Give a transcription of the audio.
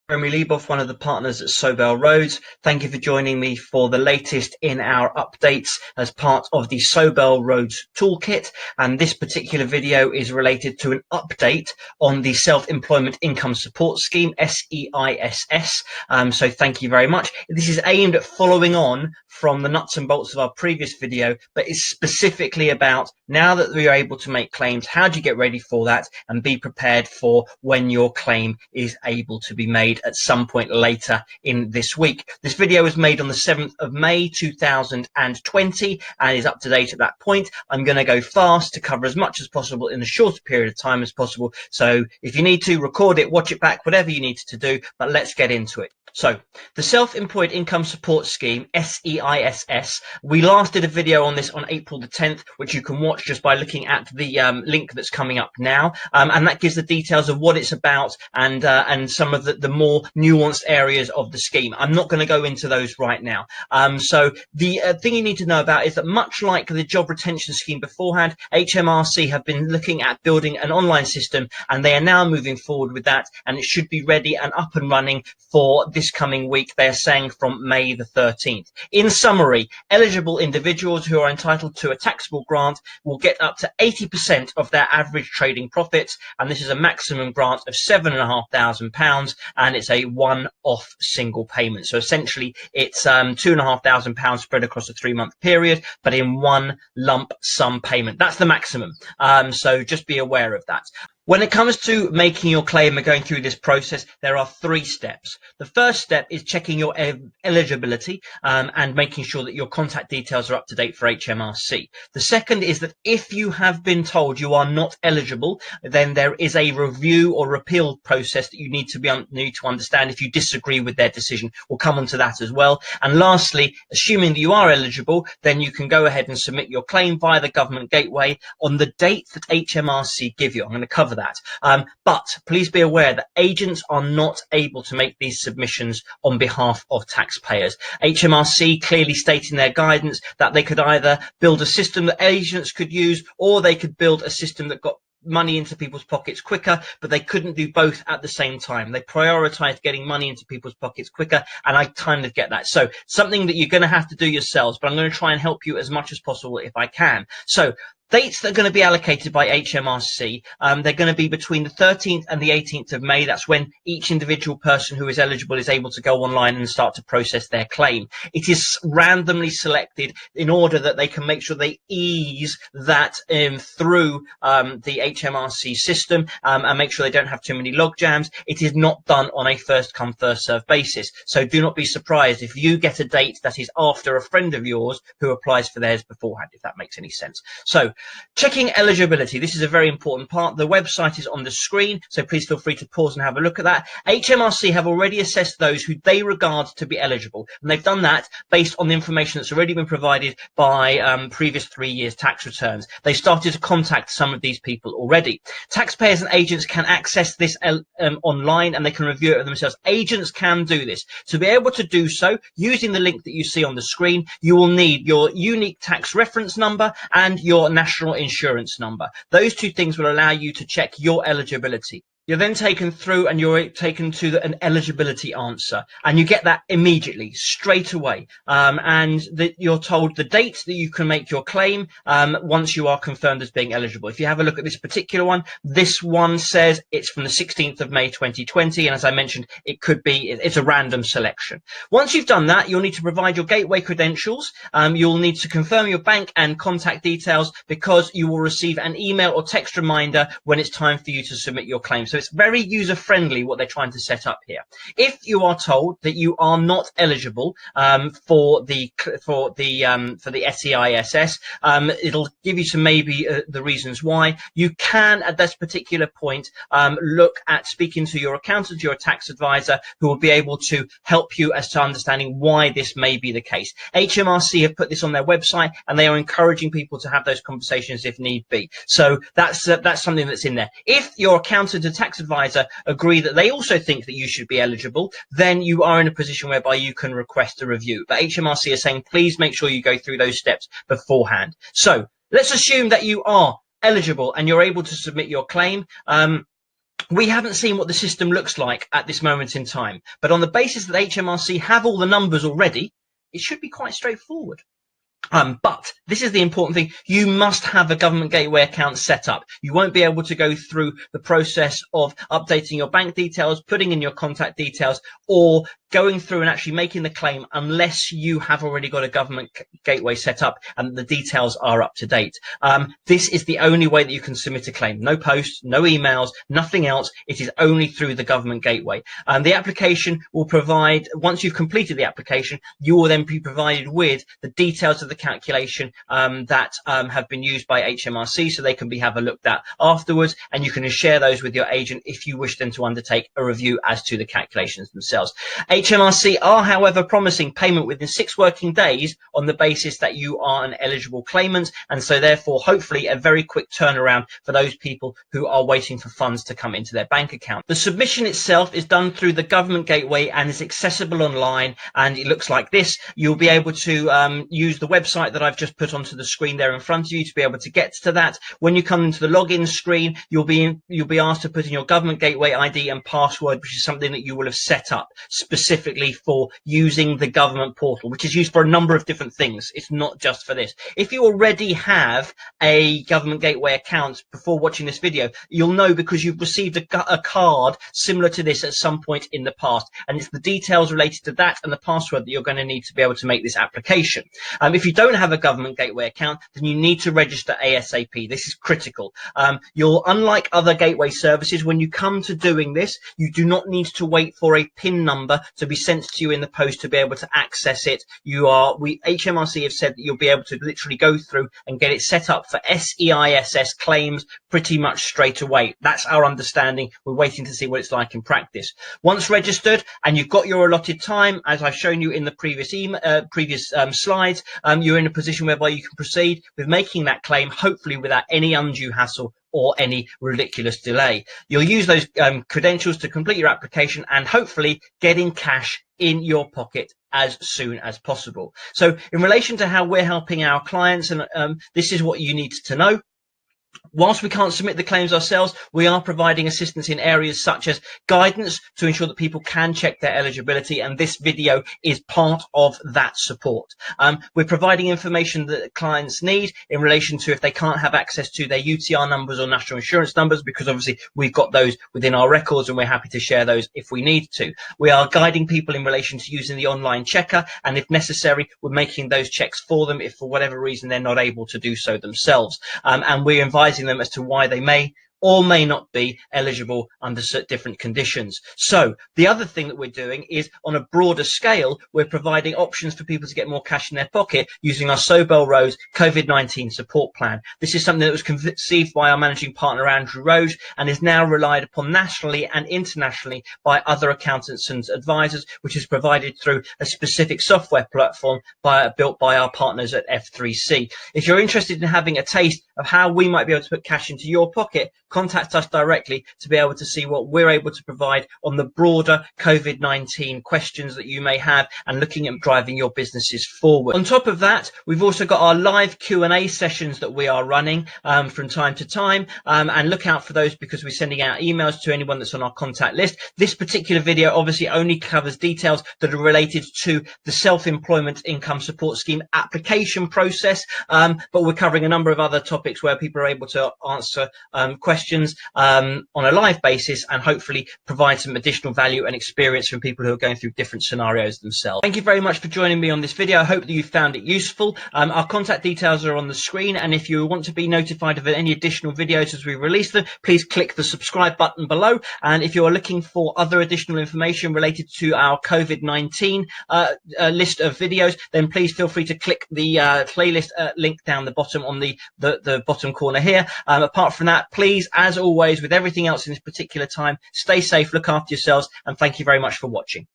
Jeremy Lieboff, one of the partners at Sobel Roads. Thank you for joining me for the latest in our updates as part of the Sobel Roads Toolkit. And this particular video is related to an update on the Self-Employment Income Support Scheme, SEISS. So thank you very much. This is aimed at following on from the nuts and bolts of our previous video, but it's specifically about now that we are able to make claims, how do you get ready for that and be prepared for when your claim is able to be made at some point later in this week. This video was made on the 7th of May 2020 and is up to date at that point. I'm going to go fast to cover as much as possible in a shorter period of time as possible. So if you need to, record it, watch it back, whatever you need to do, but let's get into it. So the Self-Employed Income Support Scheme, SEISS, we last did a video on this on April the 10th, which you can watch just by looking at the link that's coming up now. And that gives the details of what it's about and some of the more nuanced areas of the scheme. I'm not going to go into those right now. So the thing you need to know about is that much like the job retention scheme beforehand, HMRC have been looking at building an online system and they are now moving forward with that, and it should be ready and up and running for this coming week. They're saying from May the 13th. In summary, eligible individuals who are entitled to a taxable grant will get up to 80% of their average trading profits, and this is a maximum grant of £7,500, and it's a one-off single payment. So essentially it's £2,500 spread across a 3-month period, but in one lump sum payment. That's the maximum. So just be aware of that. When it comes to making your claim and going through this process, there are 3 steps. The first step is checking your eligibility and making sure that your contact details are up to date for HMRC. The second is that if you have been told you are not eligible, then there is a review or appeal process that you need to understand if you disagree with their decision. We'll come on to that as well. And lastly, assuming that you are eligible, then you can go ahead and submit your claim via the government gateway on the date that HMRC give you. I'm going to cover that. But please be aware that agents are not able to make these submissions on behalf of taxpayers. HMRC clearly state in their guidance that they could either build a system that agents could use, or they could build a system that got money into people's pockets quicker, but they couldn't do both at the same time. They prioritized getting money into people's pockets quicker, and I kind of get that. So something that you're going to have to do yourselves, but I'm going to try and help you as much as possible if I can. So dates that are going to be allocated by HMRC, they're going to be between the 13th and the 18th of May. That's when each individual person who is eligible is able to go online and start to process their claim. It is randomly selected in order that they can make sure they ease that through the HMRC system and make sure they don't have too many log jams. It is not done on a first come first serve basis. So do not be surprised if you get a date that is after a friend of yours who applies for theirs beforehand, if that makes any sense. So checking eligibility. This is a very important part. The website is on the screen, so please feel free to pause and have a look at that. HMRC have already assessed those who they regard to be eligible, and they've done that based on the information that's already been provided by previous 3 years tax returns. They started to contact some of these people already. Taxpayers and agents can access this online, and they can review it themselves. Agents can do this. To be able to do so, using the link that you see on the screen, you will need your unique tax reference number and your national insurance number. Those 2 things will allow you to check your eligibility. You're then taken through and you're taken to an eligibility answer, and you get that immediately, straight away. And you're told the date that you can make your claim once you are confirmed as being eligible. If you have a look at this particular one, this one says it's from the 16th of May 2020. And as I mentioned, it's a random selection. Once you've done that, you'll need to provide your gateway credentials. You'll need to confirm your bank and contact details, because you will receive an email or text reminder when it's time for you to submit your claim. So it's very user-friendly what they're trying to set up here. If you are told that you are not eligible for the SEISS, it'll give you some maybe the reasons why. You can, at this particular point, look at speaking to your accountant, your tax advisor, who will be able to help you as to understanding why this may be the case. HMRC have put this on their website, and they are encouraging people to have those conversations if need be. So that's something that's in there. If your accountant and tax advisor agree that they also think that you should be eligible, then you are in a position whereby you can request a review. But HMRC are saying, please make sure you go through those steps beforehand. So let's assume that you are eligible and you're able to submit your claim. We haven't seen what the system looks like at this moment in time, but on the basis that HMRC have all the numbers already, it should be quite straightforward. But this is the important thing. You must have a government gateway account set up. You won't be able to go through the process of updating your bank details, putting in your contact details, or going through and actually making the claim unless you have already got a government gateway set up and the details are up to date. This is the only way that you can submit a claim. No posts, no emails, nothing else. It is only through the government gateway. The application will provide, once you've completed the application, you will then be provided with the details of the calculation that have been used by HMRC, so they can have a look at afterwards, and you can share those with your agent if you wish them to undertake a review as to the calculations themselves. HMRC are, however, promising payment within 6 working days on the basis that you are an eligible claimant, and so therefore hopefully a very quick turnaround for those people who are waiting for funds to come into their bank account. The submission itself is done through the government gateway and is accessible online, and it looks like this. You'll be able to use the website that I've just put onto the screen there in front of you to be able to get to that. When you come into the login screen, you'll be asked to put in your government gateway ID and password, which is something that you will have set up specifically for using the government portal, which is used for a number of different things. It's not just for this. If you already have a government gateway account before watching this video, you'll know because you've received a card similar to this at some point in the past, and it's the details related to that and the password that you're going to need to be able to make this application. If you don't have a government gateway account, then you need to register ASAP. This is critical. Unlike other gateway services, when you come to doing this, you do not need to wait for a PIN number to be sent to you in the post to be able to access it. HMRC have said that you'll be able to literally go through and get it set up for SEISS claims pretty much straight away. That's our understanding. We're waiting to see what it's like in practice. Once registered and you've got your allotted time, as I've shown you in the previous slides, you're in a position whereby you can proceed with making that claim, hopefully without any undue hassle or any ridiculous delay. You'll use those credentials to complete your application and hopefully getting cash in your pocket as soon as possible. So in relation to how we're helping our clients, and this is what you need to know. Whilst we can't submit the claims ourselves, we are providing assistance in areas such as guidance to ensure that people can check their eligibility, and this video is part of that support. We're providing information that clients need in relation to if they can't have access to their UTR numbers or national insurance numbers, because obviously we've got those within our records and we're happy to share those if we need to. We are guiding people in relation to using the online checker, and if necessary, we're making those checks for them if for whatever reason they're not able to do so themselves. And we're advising them as to why they may or may not be eligible under different conditions. So the other thing that we're doing is, on a broader scale, we're providing options for people to get more cash in their pocket using our Sobel Rose COVID-19 support plan. This is something that was conceived by our managing partner Andrew Roge and is now relied upon nationally and internationally by other accountants and advisors, which is provided through a specific software platform built by our partners at F3C. If you're interested in having a taste of how we might be able to put cash into your pocket, contact us directly to be able to see what we're able to provide on the broader COVID-19 questions that you may have and looking at driving your businesses forward. On top of that, we've also got our live Q&A sessions that we are running from time to time, and look out for those because we're sending out emails to anyone that's on our contact list. This particular video obviously only covers details that are related to the self-employment income support scheme application process, but we're covering a number of other topics where people are able to answer questions on a live basis and hopefully provide some additional value and experience from people who are going through different scenarios themselves. Thank you very much for joining me on this video. I hope that you found it useful. Our contact details are on the screen, and if you want to be notified of any additional videos as we release them, please click the subscribe button below. And if you are looking for other additional information related to our COVID-19 list of videos, then please feel free to click the playlist link down the bottom on the bottom corner here. Apart from that, please, as always, with everything else in this particular time, stay safe, look after yourselves, and thank you very much for watching.